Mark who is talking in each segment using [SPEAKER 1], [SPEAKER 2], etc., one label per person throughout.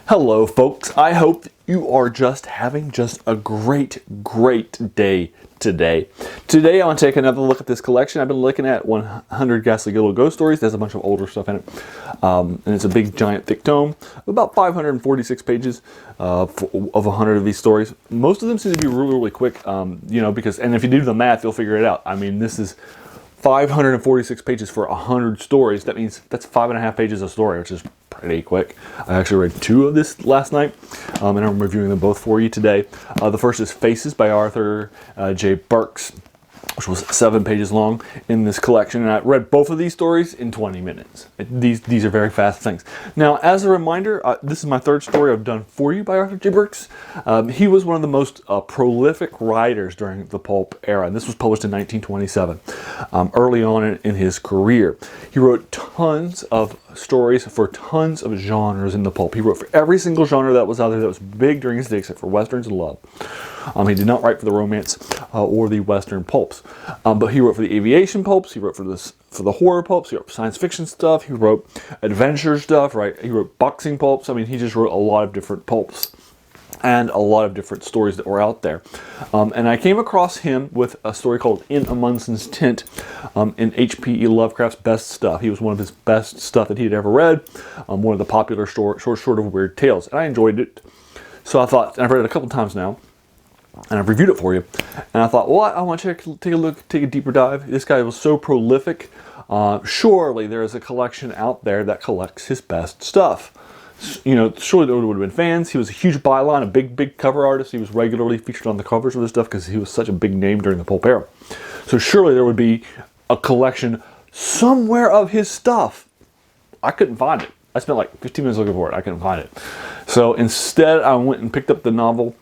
[SPEAKER 1] Hello folks, I hope you are just having a great day today. Today I want to take another look at this collection. I've been looking at 100 Ghastly Little Ghost Stories. There's a bunch of older stuff in it. And it's a big giant thick tome, about 546 pages of 100 of these stories. Most of them seem to be really quick, because, and if you do the math, you'll figure it out. I mean, this is 546 pages for 100 stories. That means that's 5.5 pages a story, which is pretty quick. I actually read 2 of this last night, and I'm reviewing them both for you today. The first is Faces by Arthur J. Burks, which was 7 pages long in this collection, and I read both of these stories in 20 minutes. These are very fast things. Now, as a reminder, this is my third story I've done for you by Arthur J. Burks. He was one of the most prolific writers during the pulp era, and this was published in 1927, early on in his career. He wrote tons of stories for tons of genres in the pulp. He wrote for every single genre that was out there that was big during his day, except for westerns and love. He did not write for the romance or the western pulps, but he wrote for the aviation pulps. He wrote for the horror pulps. He wrote science fiction stuff. He wrote adventure stuff. Right? He wrote boxing pulps. I mean, he just wrote a lot of different pulps and a lot of different stories that were out there. And I came across him with a story called In a Munson's Tent in H.P. Lovecraft's best stuff. He was one of his best stuff that he had ever read, one of the popular short of weird tales, and I enjoyed it. So I thought, and I've read it a couple times now, and I've reviewed it for you, and I thought, well, I want to take a look, take a deeper dive. This guy was so prolific. Surely there is a collection out there that collects his best stuff. Surely there would have been fans. He was a huge byline, a big cover artist. He was regularly featured on the covers of this stuff because he was such a big name during the pulp era. So surely there would be a collection somewhere of his stuff. I couldn't find it. I spent like 15 minutes looking for it. I couldn't find it. So instead, I went and picked up the novel,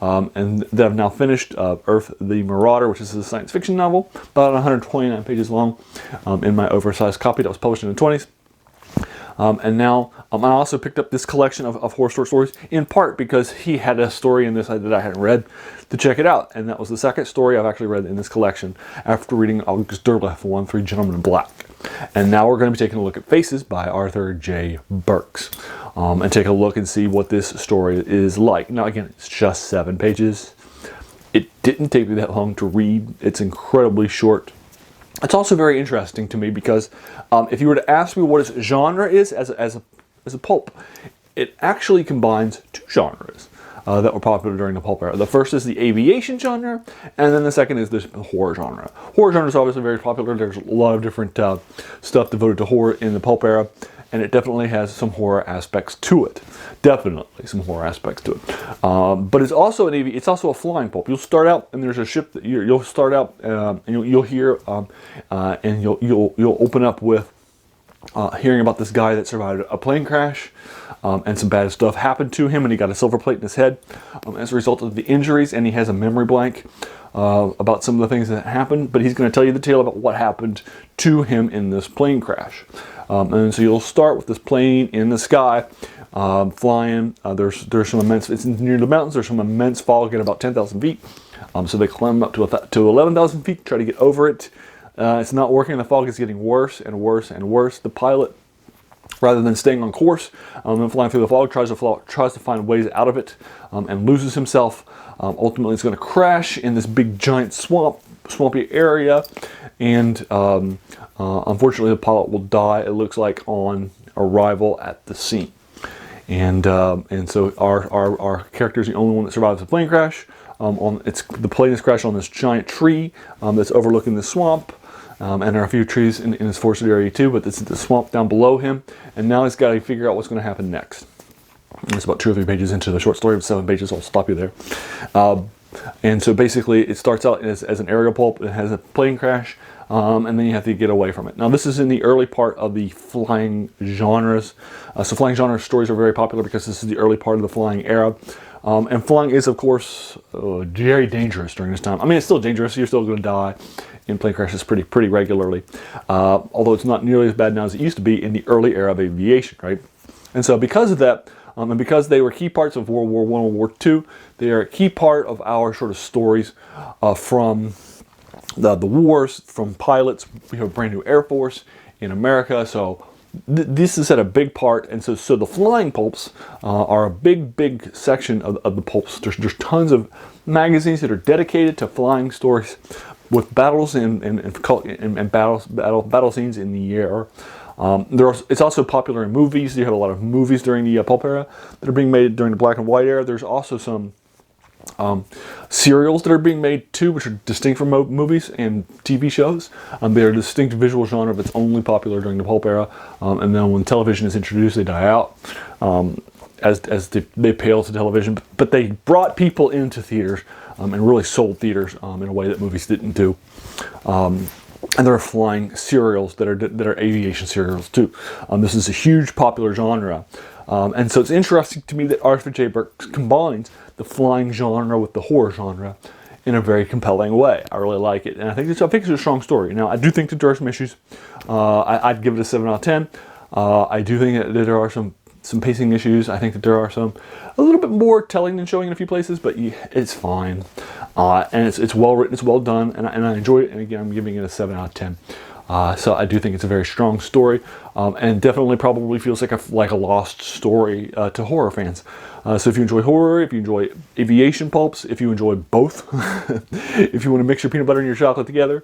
[SPEAKER 1] and that I've now finished, Earth the Marauder, which is a science fiction novel, about 129 pages long, in my oversized copy that was published in the 20s. And now I also picked up this collection of horror stories, in part because he had a story in this that I hadn't read, to check it out. And that was the second story I've actually read in this collection after reading August Derleth, 1-3 Gentlemen in Black. And now we're going to be taking a look at Faces by Arthur J. Burks, and take a look and see what this story is like. Now again, it's just 7 pages. It didn't take me that long to read. It's incredibly short. It's also very interesting to me because if you were to ask me what its genre is as a pulp, it actually combines 2 genres that were popular during the pulp era. The first is the aviation genre, and then the second is the horror genre. Horror genre is obviously very popular. There's a lot of different stuff devoted to horror in the pulp era, and it definitely has some horror aspects to it. Definitely some horror aspects to it. But it's also a flying pulp. You'll start out and there's a ship that you'll start out and you'll hear and you'll open up with hearing about this guy that survived a plane crash, and some bad stuff happened to him, and he got a silver plate in his head as a result of the injuries, and he has a memory blank about some of the things that happened, but he's going to tell you the tale about what happened to him in this plane crash. And so you'll start with this plane in the sky, flying. There's some immense, it's near the mountains, there's some immense fog at about 10,000 feet. So they climb up to 11,000 feet, try to get over it. It's not working. The fog is getting worse and worse and worse. The pilot, rather than staying on course and flying through the fog, tries to find ways out of it, and loses himself. Ultimately, it's going to crash in this big giant swampy area, and unfortunately, the pilot will die, it looks like, on arrival at the scene. And so our character is the only one that survives the plane crash. The plane is crashed on this giant tree that's overlooking the swamp. And there are a few trees in his forested area too, but it's the swamp down below him. And now he's got to figure out what's going to happen next. And it's about 2 or 3 pages into the short story of 7 pages. I'll stop you there. And so basically it starts out as an aerial pulp. It has a plane crash, and then you have to get away from it. Now this is in the early part of the flying genres. So flying genre stories are very popular because this is the early part of the flying era. And flying is, of course, very dangerous during this time. I mean, it's still dangerous. You're still going to die in plane crashes pretty regularly. Although it's not nearly as bad now as it used to be in the early era of aviation, right? And so because of that, and because they were key parts of World War I and World War II, they are a key part of our sort of stories from the wars, from pilots. We have a brand new Air Force in America, so this is at a big part, and so the flying pulps are a big section of the pulps. There's tons of magazines that are dedicated to flying stories with battles and battle scenes in the air. It's also popular in movies. You have a lot of movies during the pulp era that are being made during the black and white era. There's also some serials that are being made too, which are distinct from movies and TV shows. They're a distinct visual genre that's only popular during the pulp era, and then when television is introduced, they die out as they pale to television. But they brought people into theaters and really sold theaters in a way that movies didn't do. And there are flying serials that are aviation serials too. This is a huge popular genre. And so it's interesting to me that Arthur J. Burks combines the flying genre with the horror genre in a very compelling way. I really like it, and I think it's a strong story. Now, I do think that there are some issues. I'd give it a 7 out of 10. I do think that there are some pacing issues. I think that there are a little bit more telling than showing in a few places, but it's fine. And it's well written, it's well done, and I enjoy it. And again, I'm giving it a 7 out of 10. So I do think it's a very strong story, and definitely probably feels like a lost story to horror fans. So if you enjoy horror, if you enjoy aviation pulps, if you enjoy both, if you want to mix your peanut butter and your chocolate together,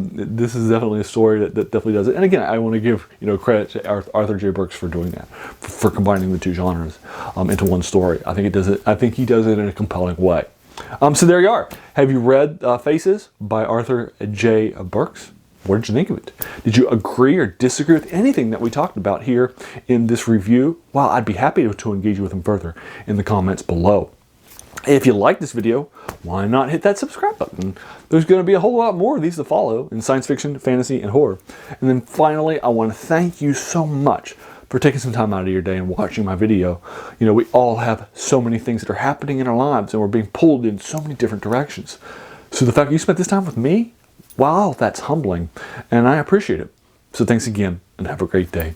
[SPEAKER 1] this is definitely a story that definitely does it. And again, I want to give credit to Arthur J. Burks for doing that, for combining the two genres into one story. I think he does it in a compelling way. So there you are. Have you read Faces by Arthur J. Burks? What did you think of it? Did you agree or disagree with anything that we talked about here in this review? Well, I'd be happy to engage with them further in the comments below. If you like this video, why not hit that subscribe button? There's going to be a whole lot more of these to follow in science fiction, fantasy, and horror. And then finally, I want to thank you so much for taking some time out of your day and watching my video. We all have so many things that are happening in our lives, and we're being pulled in so many different directions. So the fact that you spent this time with me, wow, that's humbling, and I appreciate it. So thanks again, and have a great day.